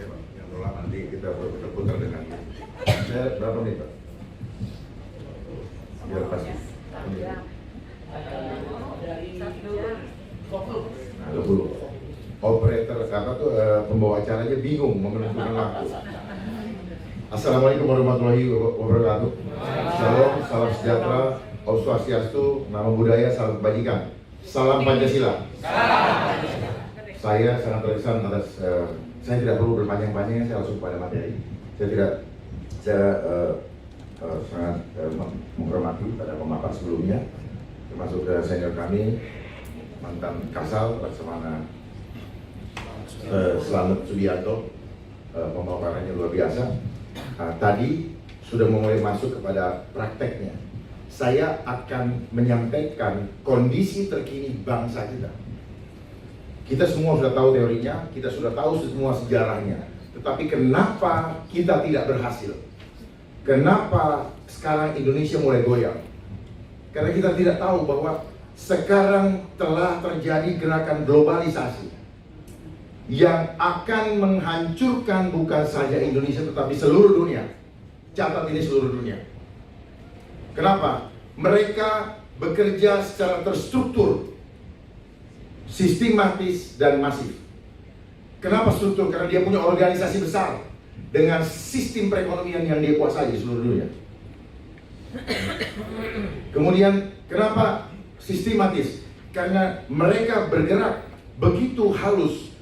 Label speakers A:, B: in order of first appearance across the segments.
A: Pak. Yang tolak nanti kita berputar dengan saya berapa menit Pak? Biar pasti. Nah, 20. Operator apa tuh pembawa acaranya bingung menentukan waktu. Assalamualaikum warahmatullahi wabarakatuh. Shalom, salam sejahtera, Om Swastiastu, nama budaya, salam kebajikan. Salam Pancasila. Saya sangat terkesan atas, saya tidak perlu berpanjang-panjang, saya langsung pada materi. Saya sangat menghormati pada pemaparan sebelumnya, termasuk senior kami, mantan Kasal, Laksamana Slamet Subianto, pemaparannya luar biasa. Tadi sudah mulai masuk kepada prakteknya. Saya akan menyampaikan kondisi terkini bangsa kita. Kita semua sudah tahu teorinya, kita sudah tahu semua sejarahnya. Tetapi kenapa kita tidak berhasil? Kenapa sekarang Indonesia mulai goyang? Karena kita tidak tahu bahwa sekarang telah terjadi gerakan globalisasi yang akan menghancurkan bukan saja Indonesia tetapi seluruh dunia. Catat ini, seluruh dunia. Kenapa? Mereka bekerja secara terstruktur, sistematis dan masif. Kenapa struktur? Karena dia punya organisasi besar dengan sistem perekonomian yang dia kuasai di seluruh dunia. Kemudian kenapa sistematis? Karena mereka bergerak begitu halus,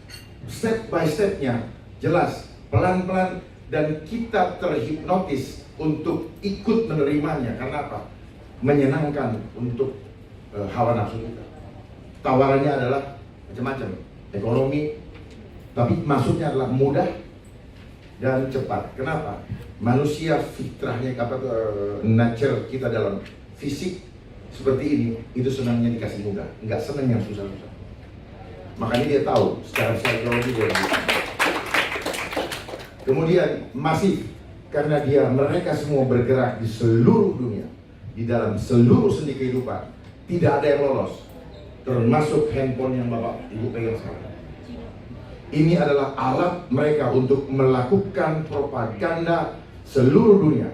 A: step by stepnya jelas, pelan-pelan, dan kita terhipnotis untuk ikut menerimanya. Karena apa? Menyenangkan untuk hawa nafsu kita. Tawarannya adalah macam-macam, ekonomi, tapi maksudnya adalah mudah dan cepat. Kenapa? Manusia fitrahnya, nature kita dalam fisik seperti ini, itu senangnya dikasih mudah, nggak senang yang susah-susah. Makanya dia tahu secara psikologi dia bisa. Kemudian masif, karena mereka semua bergerak di seluruh dunia, di dalam seluruh sendi kehidupan, tidak ada yang lolos, termasuk handphone yang Bapak Ibu pegang sekarang. Ini adalah alat mereka untuk melakukan propaganda seluruh dunia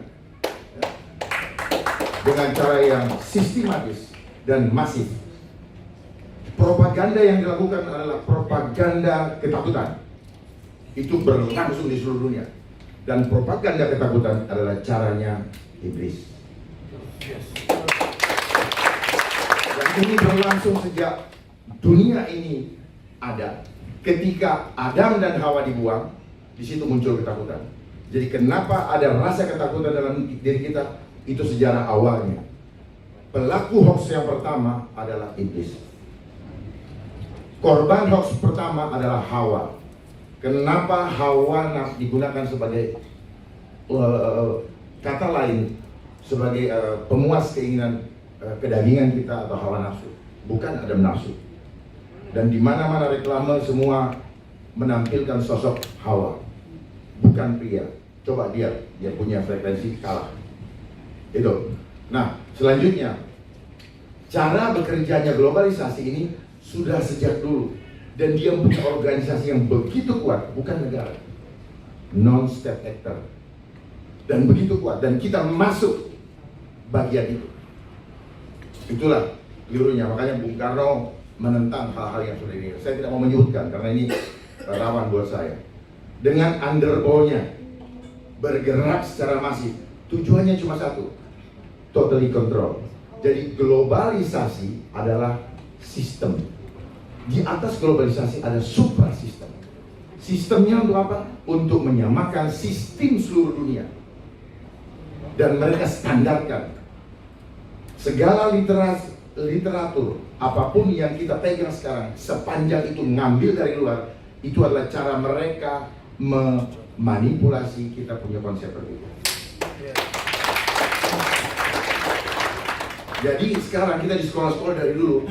A: dengan cara yang sistematis dan masif. Propaganda yang dilakukan adalah propaganda ketakutan. Itu berlangsung di seluruh dunia. Dan propaganda ketakutan adalah caranya iblis. Dan ini berlangsung sejak dunia ini ada. Ketika Adam dan Hawa dibuang, di situ muncul ketakutan. Jadi kenapa ada rasa ketakutan dalam diri kita? Itu sejarah awalnya. Pelaku hoax yang pertama adalah iblis. Korban hoax pertama adalah Hawa. Kenapa Hawa digunakan sebagai kata lain, sebagai pemuas keinginan kedagingan kita atau hawa nafsu, bukan Adam nafsu. Dan di mana-mana reklame semua menampilkan sosok Hawa, bukan pria. Coba dia punya frekuensi kalah. Itu. Nah, selanjutnya cara bekerjanya globalisasi ini sudah sejak dulu, dan dia punya organisasi yang begitu kuat, bukan negara, non-state actor, dan begitu kuat, dan kita masuk bagian itu. Itulah kelirunya. Makanya Bung Karno menentang hal-hal yang sudah ini. Saya tidak mau menyebutkan karena ini rawan buat saya. Dengan underbownya bergerak secara masif, tujuannya cuma satu, totally control. Jadi globalisasi adalah sistem. Di atas globalisasi ada suprasistem. Sistemnya untuk apa? Untuk menyamakan sistem seluruh dunia. Dan mereka standarkan segala literatur, apapun yang kita pegang sekarang, sepanjang itu ngambil dari luar, itu adalah cara mereka memanipulasi kita punya konsep berbeda. Jadi sekarang kita di sekolah-sekolah dari dulu,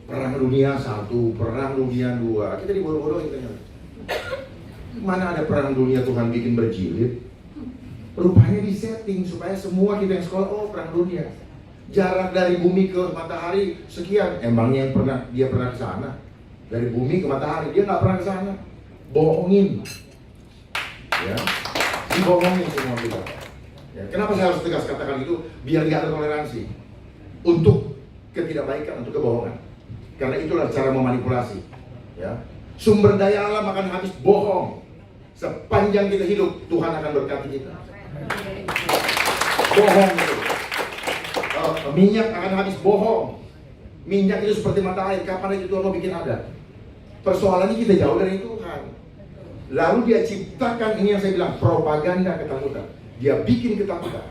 A: Perang Dunia 1, Perang Dunia 2, kita dibodoh-bodohin ternyata. Mana ada Perang Dunia Tuhan bikin berjilid? Rupanya disetting supaya semua kita yang sekolah, oh Perang Dunia. Jarak dari bumi ke matahari sekian. Emangnya dia pernah ke sana? Dari bumi ke matahari, dia nggak pernah ke sana. Bohongin. ya, dibohongin semua kita. Ya, kenapa saya harus tegas katakan itu? Biar nggak ada toleransi untuk ketidakbaikan, untuk kebohongan. Karena itulah cara memanipulasi. Ya, sumber daya alam akan habis, bohong. Sepanjang kita hidup, Tuhan akan berkati kita. Bohong itu. Minyak akan habis, bohong. Minyak itu seperti mata air, kapan aja Tuhan mau bikin ada. Persoalannya kita jauh dari Tuhan. Lalu dia ciptakan ini yang saya bilang, propaganda ketakutan. Dia bikin ketakutan.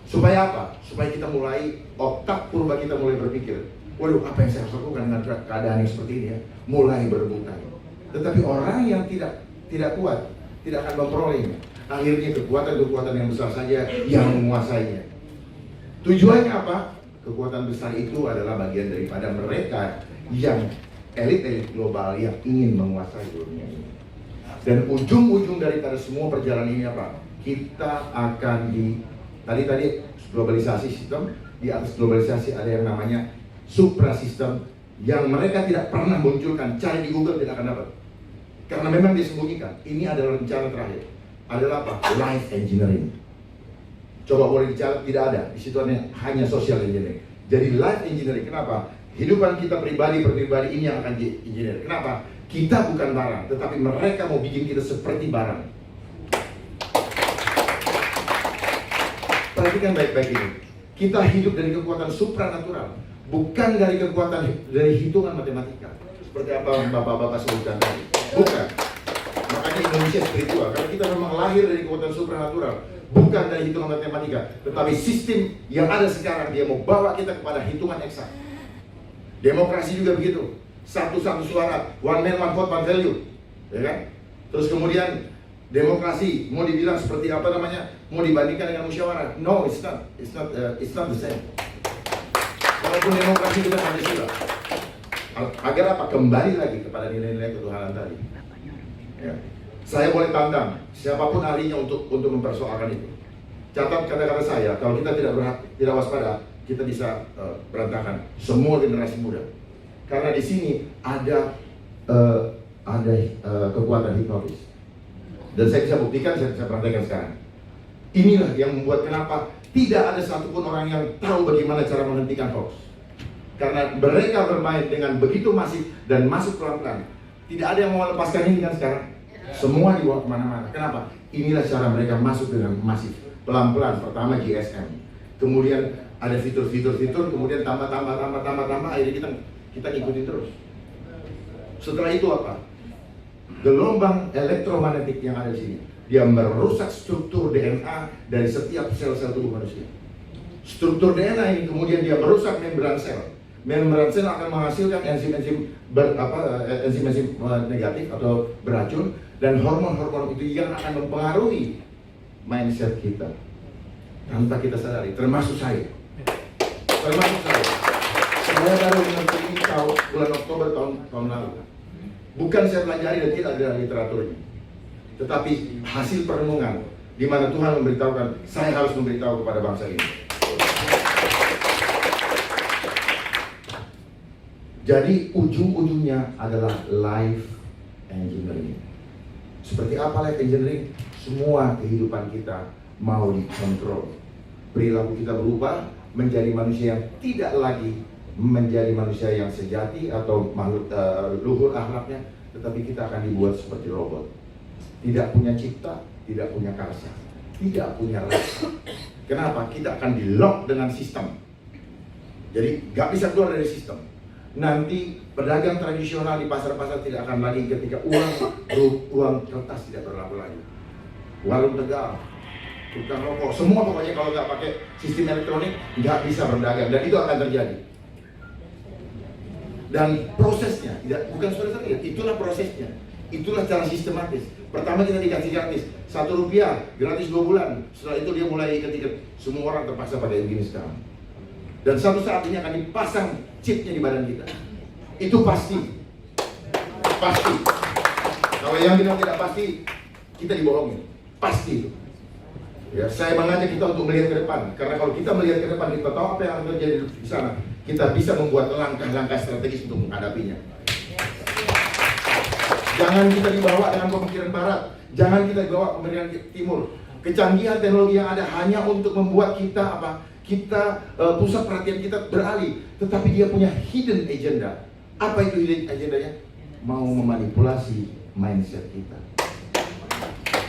A: Supaya apa? Supaya kita mulai, otak purba kita mulai berpikir, waduh, apa yang saya harus lakukan dengan keadaan yang seperti ini ya? Mulai berebutan. Tetapi orang yang tidak kuat, tidak akan memperolehnya. Akhirnya kekuatan-kekuatan yang besar saja yang menguasainya. Tujuannya apa? Kekuatan besar itu adalah bagian daripada mereka yang elit-elit global yang ingin menguasai dunia ini. Dan ujung-ujung daripada semua perjalanan ini apa? Kita akan tadi globalisasi sistem, di atas globalisasi ada yang namanya suprasistem yang mereka tidak pernah munculkan, cari di Google tidak akan dapat. Karena memang disembunyikan. Ini adalah rencana terakhir. Adalah apa? Life engineering. Coba boleh dicatat, tidak ada. Di situ hanya social engineering. Jadi life engineering, kenapa? Kehidupan kita pribadi ini yang akan engineer. Kenapa? Kita bukan barang, tetapi mereka mau bikin kita seperti barang. Perhatikan baik-baik ini. Kita hidup dari kekuatan supranatural, bukan dari kekuatan dari hitungan matematika. Seperti apa bapak-bapak sebutkan tadi. Bukan. Makanya Indonesia spiritual, karena kita memang lahir dari kekuatan supranatural, bukan dari hitungan matematika, tetapi sistem yang ada sekarang dia mau bawa kita kepada hitungan eksak. Demokrasi juga begitu, satu-satu suara, one man one vote one value, ya kan? Terus kemudian demokrasi mau dibilang seperti apa namanya? Mau dibandingkan dengan musyawarah? No, it's not the same. Walaupun demokrasi kita Pancasila, agar apa? Kembali lagi kepada nilai-nilai ketuhanan tadi. Ya. Saya boleh tantang siapapun ahlinya untuk mempersoalkan itu. Catat kata-kata saya, kalau kita tidak waspada, kita bisa berantakan semua generasi muda. Karena di sini ada kekuatan hipnotis. Dan saya bisa buktikan, saya praktekkan sekarang. Inilah yang membuat kenapa tidak ada satupun orang yang tahu bagaimana cara menghentikan hoax. Karena mereka bermain dengan begitu masif dan masuk pelan-pelan. Tidak ada yang mau melepaskan ini kan sekarang. Semua dibawa kemana-mana. Kenapa? Inilah cara mereka masuk dengan masif. Pelan-pelan. Pertama GSM. Kemudian ada fitur-fitur, kemudian tambah, akhirnya kita ikutin terus. Setelah itu apa? Gelombang elektromagnetik yang ada di sini, dia merusak struktur DNA dari setiap sel-sel tubuh manusia. Struktur DNA ini kemudian dia merusak membran sel. Membran sel akan menghasilkan enzim-enzim negatif atau beracun, dan hormon-hormon itu yang akan mempengaruhi mindset kita tanpa kita sadari, termasuk saya. Saya baru mengerti ini bulan Oktober tahun lalu. Bukan saya pelajari dan tidak ada literaturnya, tetapi hasil perenungan di mana Tuhan memberitahukan saya harus memberitahu kepada bangsa ini. Jadi ujung-ujungnya adalah life engineering. Seperti apa life engineering? Semua kehidupan kita mau dikontrol. Perilaku kita berubah menjadi manusia yang tidak lagi menjadi manusia yang sejati atau makhluk luhur akhlaknya, tetapi kita akan dibuat seperti robot. Tidak punya cipta, tidak punya karsa, tidak punya rasa. Kenapa? Kita akan di-lock dengan sistem. Jadi gak bisa keluar dari sistem. Nanti pedagang tradisional di pasar-pasar tidak akan lagi ketika uang kertas tidak berlaku lagi. Warung Tegal, tukang rokok, semua pokoknya kalau nggak pakai sistem elektronik nggak bisa berdagang, dan itu akan terjadi. Dan prosesnya, bukan saudara, itulah prosesnya, itulah cara sistematis. Pertama kita dikasih gratis, Rp1 gratis 2 bulan. Setelah itu dia mulai ketika semua orang terpaksa pakai begini sekarang. Dan suatu saat ini akan dipasang chipnya di badan kita. Itu pasti. Pasti. Kalau yang bilang tidak pasti, kita dibohongin. Pasti. Ya, saya mengajak kita untuk melihat ke depan. Karena kalau kita melihat ke depan, kita tahu apa yang akan terjadi di sana. Kita bisa membuat langkah-langkah strategis untuk menghadapinya. Jangan kita dibawa dengan pemikiran barat. Jangan kita dibawa pemikiran timur. Kecanggihan teknologi yang ada hanya untuk membuat kita apa? Kita pusat perhatian kita beralih. Tetapi dia punya hidden agenda. Apa itu hidden agendanya? Mau memanipulasi mindset kita.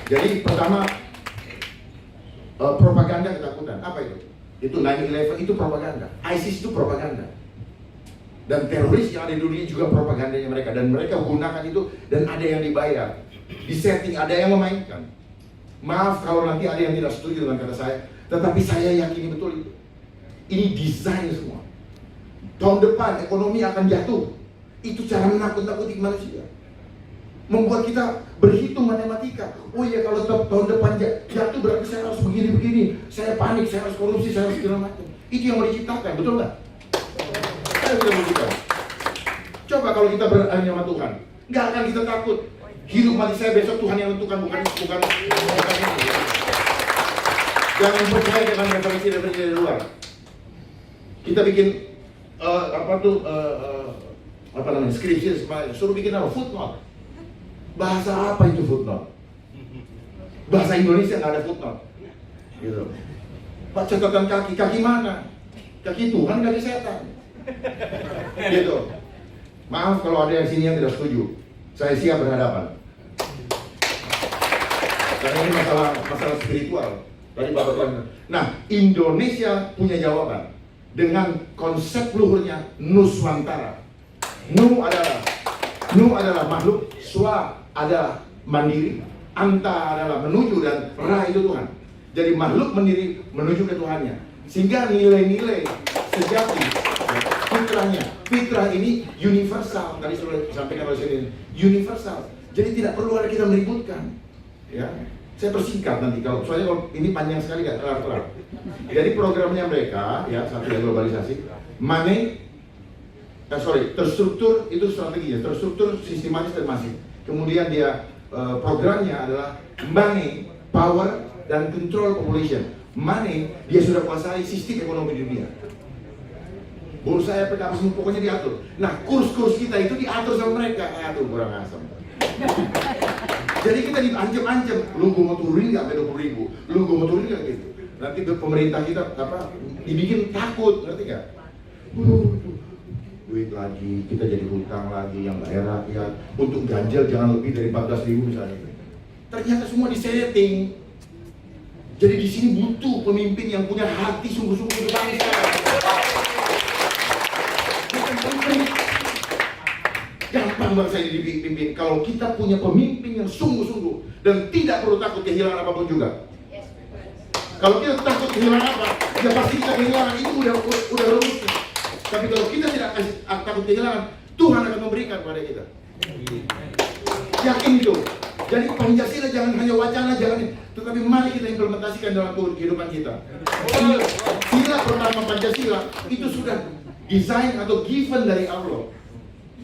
A: Jadi pertama, propaganda ketakutan. Apa itu? Itu 9/11 itu propaganda. ISIS itu propaganda. Dan teroris yang ada di dunia juga propagandanya mereka. Dan mereka gunakan itu dan ada yang dibayar. Di setting, ada yang memainkan. Maaf kalau nanti ada yang tidak setuju dengan kata saya, tetapi saya yakini betul itu. Ini desain semua. Tahun depan ekonomi akan jatuh. Itu cara menakut-nakuti manusia. Membuat kita berhitung matematika. Oh iya, kalau tahun depan jatuh berarti saya harus begini-begini. Saya panik, saya harus korupsi, saya harus segala macam. Itu yang mau diciptakan, betul nggak? Coba kalau kita berani sama Tuhan, nggak akan kita takut. Hidup mati saya besok Tuhan yang tentukan, bukan ini. Jangan percaya dengan referensi dari luar. Kita bikin skripsi, suruh bikin apa? Footnote. Bahasa apa itu footnote? Bahasa Indonesia nggak ada footnote. Gitu. Pak, catatan kaki mana? Kaki Tuhan, kaki setan. Gitu. Maaf kalau ada yang sini yang tidak setuju. Saya siap berhadapan. Karena ini masalah spiritual. Tadi Bapak bilang. Nah, Indonesia punya jawaban dengan konsep luhurnya Nuswantara. Nu adalah makhluk, Swa adalah mandiri, Anta adalah menuju, dan Ra itu Tuhan. Jadi makhluk mendiri menuju ke Tuhannya. Sehingga nilai-nilai sejati fitrah ini universal. Tadi sudah disampaikan oleh sini, universal. Jadi tidak perlu ada kita meributkan. Ya, saya persingkat nanti soalnya kalau ini panjang sekali nggak kelar-kelar. Jadi programnya mereka ya, Satria Globalisasi, terstruktur itu strateginya, terstruktur, sistematis dan masif. Kemudian dia programnya adalah money, power, dan control population. Money, dia sudah kuasai sistem ekonomi dunia. Bursa efek apa semua pokoknya diatur. Nah, kurs-kurs kita itu diatur sama mereka. Aduh, kurang asam. Jadi kita diancam-ancam, lu gue mau turunin nggak sampai 20.000, lu gue mau turunin nggak gitu. Nanti pemerintah kita dibikin takut, ngerti nggak? Duit lagi, kita jadi hutang lagi yang nggak rakyat. Untuk ganjil jangan lebih dari 14.000 misalnya. Ternyata semua disetting. Jadi di sini butuh pemimpin yang punya hati sungguh-sungguh untuk bangsa. Gampang bangsa ini dipimpin kalau kita punya pemimpin yang sungguh-sungguh dan tidak perlu takut kehilangan apapun juga. Kalau kita takut kehilangan apa, ya pasti kita kehilangan, itu udah rumusnya. Tapi kalau kita tidak takut kehilangan, Tuhan akan memberikan kepada kita. Yakin itu. Jadi Pancasila jangan hanya wacana, tetapi mari kita implementasikan dalam kehidupan kita. Sila pertama Pancasila itu sudah desain atau given dari Allah.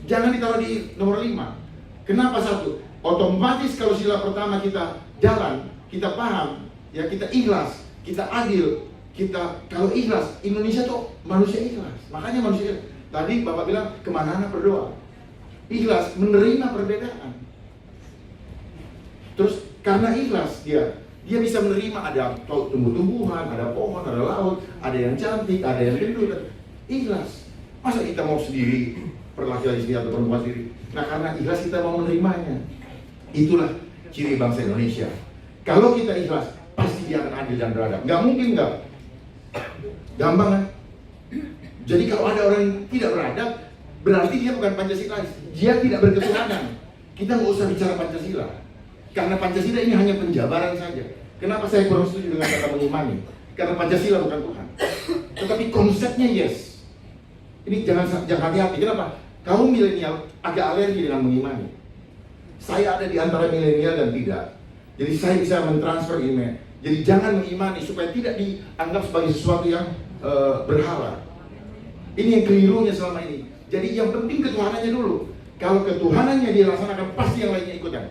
A: Jangan ditaruh di nomor 5. Kenapa 1? Otomatis kalau sila pertama kita jalan, kita paham, ya kita ikhlas, kita adil, kalau ikhlas, Indonesia tuh manusia ikhlas. Makanya manusia ikhlas. Tadi Bapak bilang kemana-mana berdoa. Ikhlas, menerima perbedaan. Terus karena ikhlas dia bisa menerima ada tumbuh-tumbuhan, ada pohon, ada laut, ada yang cantik, ada yang gendut. Ikhlas. Masa kita mau sendiri, laki-laki sendiri atau perempuan sendiri? Nah, karena ikhlas kita mau menerimanya. Itulah ciri bangsa Indonesia. Kalau kita ikhlas, pasti dia akan adil dan beradab. Nggak mungkin nggak. Gampang kan? Jadi kalau ada orang yang tidak beradab, berarti dia bukan Pancasilais. Dia tidak berketuhanan. Kita nggak usah bicara Pancasila. Karena Pancasila ini hanya penjabaran saja. Kenapa saya kurang setuju dengan kata mengimani? Karena Pancasila bukan Tuhan. Tetapi konsepnya yes. Ini jangan hati-hati. Kenapa? Kaum milenial agak alergi dengan mengimani. Saya ada di antara milenial dan tidak. Jadi saya bisa mentransfer email. Jadi jangan mengimani supaya tidak dianggap sebagai sesuatu yang berhala. Ini yang kelirunya selama ini. Jadi yang penting ketuhanannya dulu. Kalau ketuhanannya dia laksanakan, pasti yang lainnya ikutan.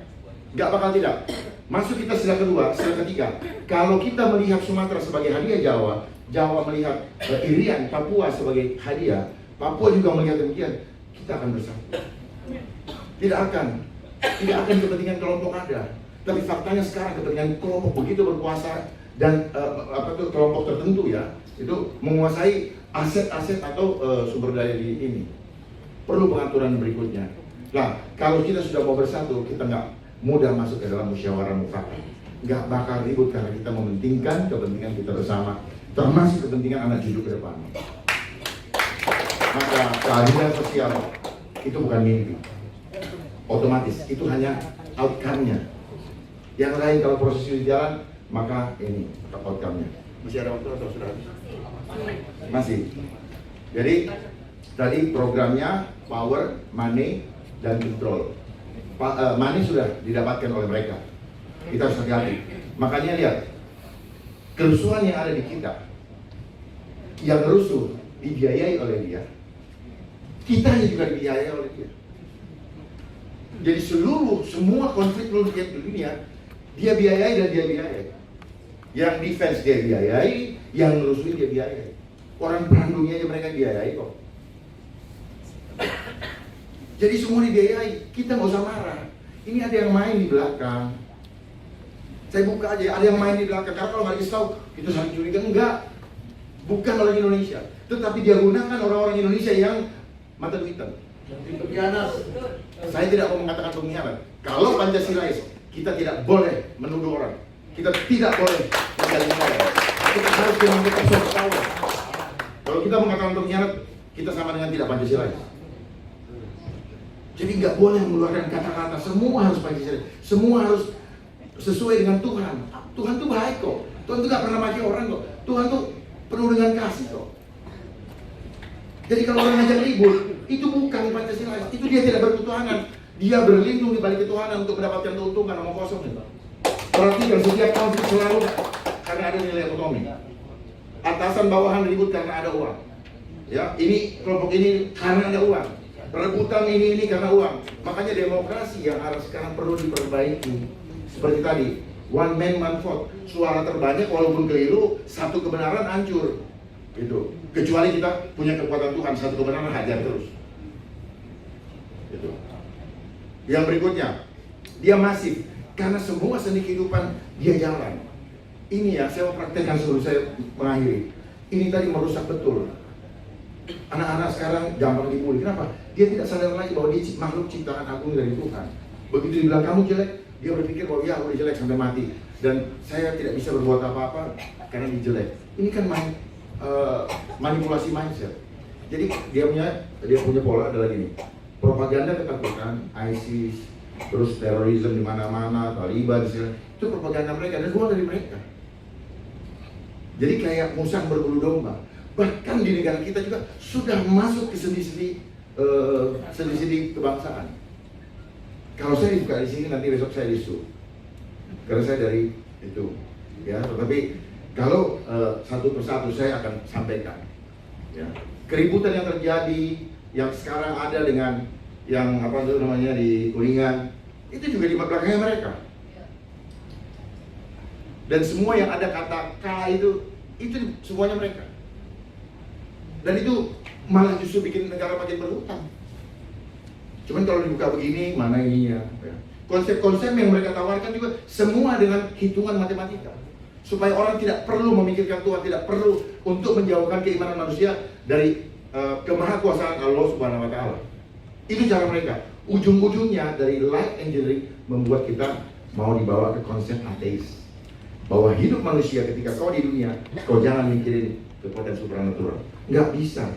A: Gak bakal tidak. Masuk kita sila kedua, sila ketiga. Kalau kita melihat Sumatera sebagai hadiah Jawa, Jawa melihat Irian, Papua sebagai hadiah, Papua juga melihat demikian, kita akan bersatu. Tidak akan. Tidak akan kepentingan kelompok ada. Tapi faktanya sekarang kepentingan kelompok begitu berkuasa dan kelompok tertentu ya, itu menguasai aset-aset atau sumber daya di ini. Perlu pengaturan berikutnya. Nah, kalau kita sudah mau bersatu, kita nggak mudah masuk ke dalam musyawarah mufakat. Nggak bakal ribut karena kita mementingkan kepentingan kita bersama, termasuk kepentingan anak cucu ke depan. Maka keadilan sosial itu bukan mimpi. Otomatis, itu hanya outcome-nya. Yang lain kalau proses itu jalan, maka ini outcome-nya. Masih ada waktu atau sudah habis? Masih. Jadi tadi programnya power, money, dan control. Money sudah didapatkan oleh mereka. Kita harus hati-hati. Makanya lihat, kerusuhan yang ada di kita, yang rusuh dibiayai oleh dia, kita juga dibiayai oleh dia. Jadi semua konflik di dunia, dia biayai dan dia biayai. Yang defense dia biayai, yang rusuhin dia biayai. Orang perang dunia aja mereka biayai kok. Jadi semua dibiayai, kita nggak usah marah. Ini ada yang main di belakang. Saya buka aja, ada yang main di belakang. Karena kalau nggak dikasih tahu, kita saling curiga. Enggak, bukan orang Indonesia. Tetapi dia gunakan orang-orang Indonesia yang mata duitan. Saya tidak mau mengatakan pengkhianat. Kalau Pancasilais, kita tidak boleh menuduh orang. Kita tidak boleh menjalin orang. Kita harus mengambil soft power. Kalau kita mengatakan pengkhianat, kita sama dengan tidak Pancasilais. Jadi nggak boleh mengeluarkan kata-kata. Semua harus Pancasilais. Semua harus sesuai dengan Tuhan. Tuhan tuh baik kok. Tuhan tuh nggak pernah maki orang kok. Tuhan tuh penuh dengan kasih kok. Jadi kalau orang ngajak ribut, itu bukan Pancasila. Itu dia tidak berketuhanan. Dia berlindung di balik ketuhanan untuk mendapatkan keuntungan omong kosong. Perhatikan setiap konflik selalu karena ada nilai otonomi. Atasan bawahan ribut karena ada uang. Ya, ini kelompok ini karena ada uang. Rebutan ini karena uang. Makanya demokrasi yang harus sekarang perlu diperbaiki. Seperti tadi, one man one vote. Suara terbanyak walaupun keliru, satu kebenaran hancur. Gitu. Kecuali kita punya kekuatan Tuhan, satu kebenaran hajar terus. Gitu. Yang berikutnya, dia masif karena semua seni kehidupan dia jalan. Ini ya, saya mau praktekkan sebelum saya mengakhiri. Ini tadi merusak betul. Anak-anak sekarang gampang dibully. Kenapa? Dia tidak sadar lagi bahwa dia makhluk ciptaan agung dari Tuhan. Begitu dibilang kamu jelek, dia berpikir bahwa ya aku jelek sampai mati. Dan saya tidak bisa berbuat apa-apa karena dia jelek. Ini kan manipulasi mindset. Jadi dia punya pola adalah gini. Propaganda ketakutan, ISIS, terus terorisme di mana-mana, Taliban, itu propaganda mereka dan keluar dari mereka. Jadi kayak musang berbulu domba. Bahkan di negara kita juga sudah masuk ke sendi-sendi kebangsaan. Kalau saya dibuka di sini nanti besok saya disu, karena saya dari itu, ya. Tetapi kalau satu persatu saya akan sampaikan, ya. Keributan yang terjadi, yang sekarang ada dengan yang apa itu namanya di Kuningan, itu juga di belakangnya mereka. Dan semua yang ada kata K itu semuanya mereka. Dan itu malah justru bikin negara makin berhutang. Cuman kalau dibuka begini, mana ininya? Ya. Konsep-konsep yang mereka tawarkan juga semua dengan hitungan matematika. Supaya orang tidak perlu memikirkan Tuhan, tidak perlu untuk menjauhkan keimanan manusia dari kemahakuasaan Allah Subhanahu wa Ta'ala. Itu cara mereka. Ujung-ujungnya dari light engineering membuat kita mau dibawa ke konsep ateis. Bahwa hidup manusia ketika kau di dunia, kau jangan mikirin kekuatan supranatural. Nggak bisa.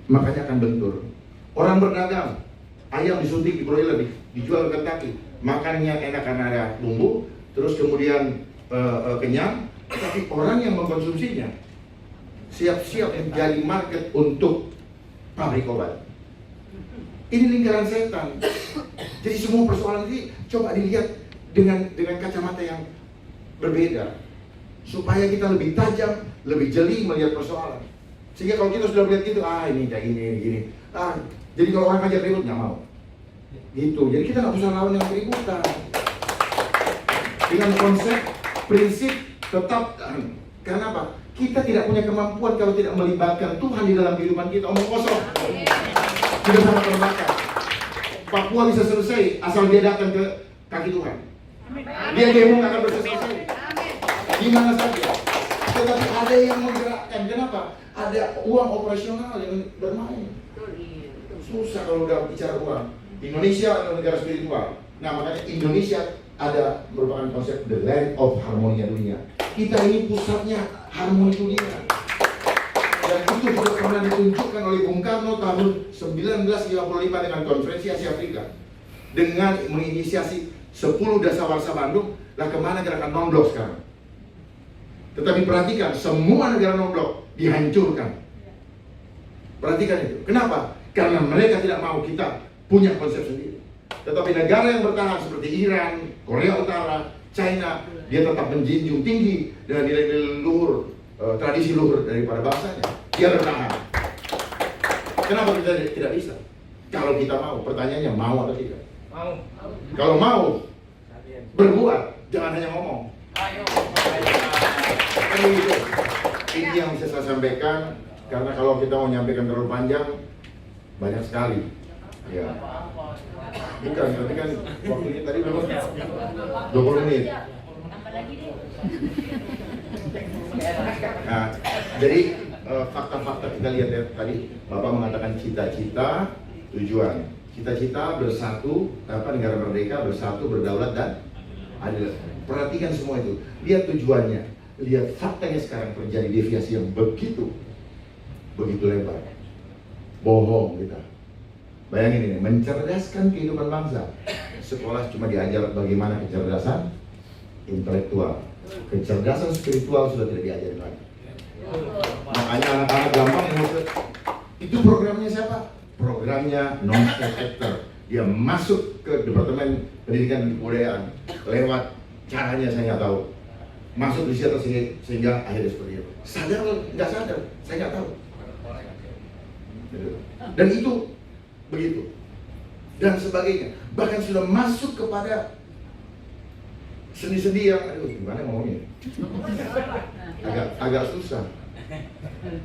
A: Makanya akan bentur. Orang berdagang, ayam disuntik di broiler, dijual ke Kentucky. Makannya enak karena ada bumbu, terus kemudian kenyang. Tapi orang yang mengkonsumsinya siap-siap menjadi market untuk pabrik obat. Ini lingkaran setan. Jadi semua persoalan ini coba dilihat dengan kacamata yang berbeda, supaya kita lebih tajam, lebih jeli melihat persoalan. Sehingga kalau kita sudah melihat gitu, ini kayak gini. Jadi kalau orang ngajak ribut nggak mau. Gitu. Jadi kita nggak usah lawan yang keributan. Dengan konsep, prinsip tetap. Karena apa? Kita tidak punya kemampuan kalau tidak melibatkan Tuhan di dalam kehidupan kita. Omong kosong. Tidak sangat terbakar. Papua bisa selesai asal dia datang ke kaki Tuhan. Dia demo akan bisa selesai di mana saja. Tetapi ada yang menggerakkan. Kenapa? Ada uang operasional yang bermain. Susah kalau udah bicara uang. Indonesia adalah negara spiritual. Nah, makanya Indonesia ada merupakan konsep the land of harmonia dunia. Kita ini pusatnya harmoni dunia. Dan itu juga pernah ditunjukkan oleh Bung Karno tahun 1955 dengan konferensi Asia Afrika. Dengan menginisiasi 10 dasawarsa Bandung, lah kemana gerakan non-blok sekarang? Tetapi perhatikan, semua negara non-blok dihancurkan. Perhatikan itu. Kenapa? Karena mereka tidak mau kita punya konsep sendiri. Tetapi negara yang bertahan seperti Iran, Korea Utara, China, dia tetap menjunjung tinggi dengan nilai-nilai luhur, tradisi luhur daripada bangsanya. Dia bertahan. Kenapa kita tidak bisa? Kalau kita mau, pertanyaannya mau atau tidak?
B: Mau.
A: Kalau mau, berbuat, jangan hanya ngomong. Ini yang bisa saya sampaikan, karena kalau kita mau menyampaikan terlalu panjang, banyak sekali. Ya. Bukan, tapi kan waktunya tadi berapa? 20 menit. Nah, jadi fakta-fakta kita lihat ya tadi, Bapak mengatakan cita-cita, tujuan. Cita-cita bersatu, negara merdeka, bersatu, berdaulat dan adil. Perhatikan semua itu. Lihat tujuannya. Lihat faktanya sekarang terjadi deviasi yang begitu lebar. Bohong kita. Bayangin ini, mencerdaskan kehidupan bangsa. Sekolah cuma diajar bagaimana kecerdasan intelektual. Kecerdasan spiritual sudah tidak diajarin lagi. Makanya anak-anak gampang itu programnya siapa? Programnya non-state actor. Dia masuk ke Departemen Pendidikan dan Kebudayaan lewat caranya saya nggak tahu. Masuk di situ sehingga akhirnya seperti itu. Sadar atau nggak sadar? Saya nggak tahu. Dan itu begitu. Dan sebagainya. Bahkan sudah masuk kepada seni-seni yang, aduh gimana ngomongnya? Agak susah.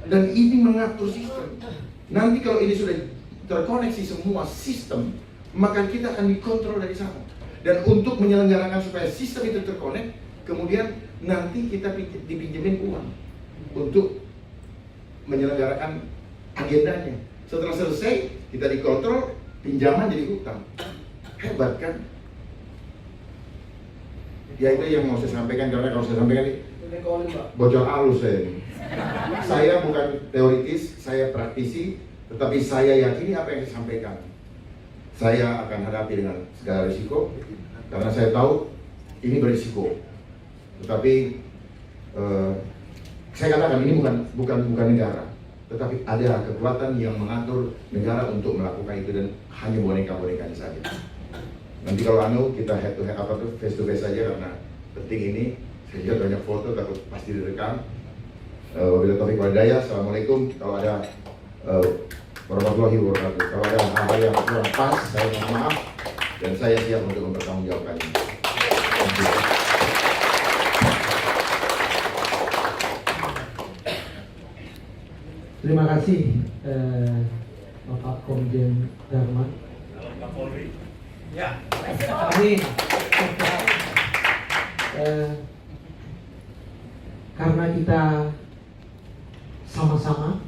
A: Dan ini mengatur sistem. Nanti kalau ini sudah terkoneksi semua sistem, maka kita akan dikontrol dari sana. Dan untuk menyelenggarakan supaya sistem itu terkonek, kemudian nanti kita dipinjemin uang untuk menyelenggarakan agendanya. Setelah selesai, kita dikontrol, pinjaman jadi hutang. Hebat kan? Ya itu yang mau saya sampaikan, karena kalau saya sampaikan ini bocor halus saya ini. Saya bukan teoritis, saya praktisi, tetapi saya yakini apa yang saya sampaikan. Saya akan hadapi dengan segala risiko, karena saya tahu ini berisiko. Tetapi saya katakan ini bukan negara, tetapi ada kekuatan yang mengatur negara untuk melakukan itu, dan hanya boneka-bonekanya saja. Nanti kalau kita head to head face to face saja, karena penting ini. Saya lihat banyak foto, takut pasti direkam. Wabillahi taufiq wal hidayah. Assalamualaikum. Kalau ada warahmatullahi wabarakatuh. Kalau ada hal-hal yang kurang pas, saya mohon maaf, dan saya siap untuk mempertanggungjawabkannya.
C: Terima kasih Bapak Komjen Darman.
B: Ya.
C: Kami karena kita sama-sama